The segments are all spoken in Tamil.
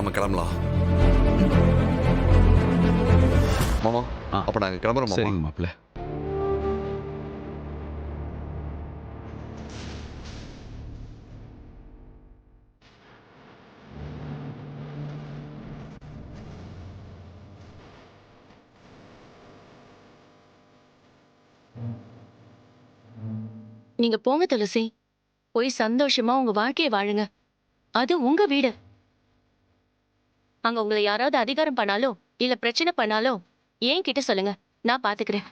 நம்ம கிளம்பலாம். மாமா அப்ப நாங்க கிளம்புறோம் மாமா. சரிங்க மாப்பிள்ள. நீங்க போங்க துளசி. போய் சந்தோஷமா உங்க வாழ்க்கையை வாழுங்க. அது உங்க வீடு. அங்க உங்களை யாராவது அதிகாரம் பண்ணாலோ இல்ல பிரச்சனை பண்ணாலோ ஏன் கிட்ட சொல்லுங்க, நான் பாத்துக்கிறேன்.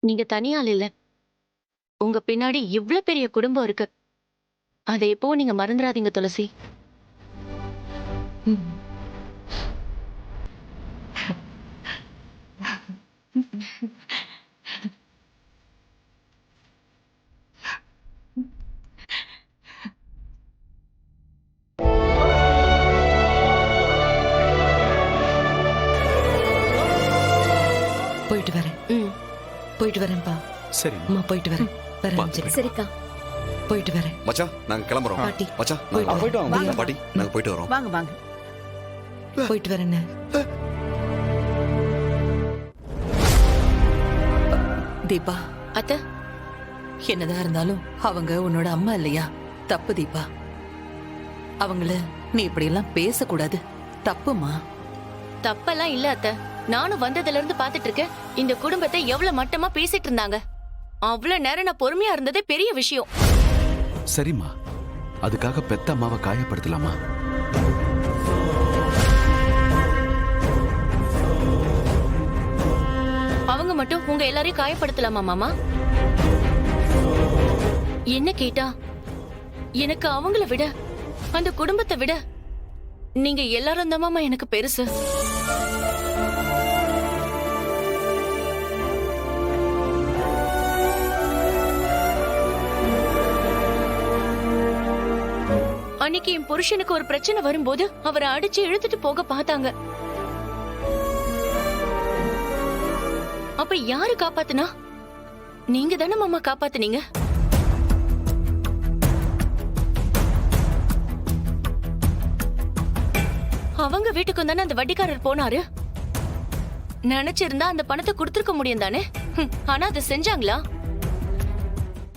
நீங்க தனியாள் இல்ல. உங்க பின்னாடி இவ்ளோ பெரிய குடும்பம் இருக்கு. அதை எப்போ நீங்க மறந்துடாதீங்க துளசி. போயிட்டு வரேன். போயிட்டு வரேன்ப்பா. சரி அம்மா போயிட்டு வரேன். வரேன் பாத்து சரி. சரிக்கா. போயிட்டு வரேன். மச்சான் நாங்க கிளம்புறோம். பாட்டி. மச்சான் போயிட்டு நாங்க வரேன். பாட்டி நாங்க போயிட்டு வரோம். வாங்க வாங்க. போயிட்டு வரேன்னு. தீபா, அத்தை, என்னதான் இருந்தாலும் அவங்க உன்னோட அம்மா இல்லையா? தப்பு தீபா. அவங்கள நீ இப்படி எல்லாம் பேசக்கூடாது. தப்புமா. தப்பெல்லாம் இல்ல அத்தை. நானும் வந்ததுல இருந்து பாத்துட்டு இருக்கேன். இந்த குடும்பத்தை எவ்வளவு மட்டமா பேசிட்டு இருந்தாங்க. அவ்வளவு நேரம் நான் பொறுமையா இருந்ததே பெரிய விஷயம். சரிம்மா, அதுக்காக பெத்த அம்மாவை காயப்படுத்தலாமா? அவங்க மட்டும் உங்க எல்லாரையும் காயப்படுத்தலாமா மாமா? என்ன கேட்டா எனக்கு அவங்கள விட அந்த குடும்பத்தை விட நீங்க எல்லாரும் தான் மாமா எனக்கு பெருசு. அன்னைக்கு என் புருஷனுக்கு ஒரு பிரச்சனை வரும்போது அவரை அடிச்சு இழுத்துட்டு போக பார்த்தாங்க. அப்ப யாரு காப்பாத்துனா? நீங்க தானே மாமா காப்பாத்துனீங்க. அவங்க வீட்டுக்கு தானே அந்த வட்டிக்காரர் போனாரு. நினைச்சிருந்தா அந்த பணத்தை கொடுத்திருக்க முடியும் தானே. ஆனா அதை செஞ்சாங்களா?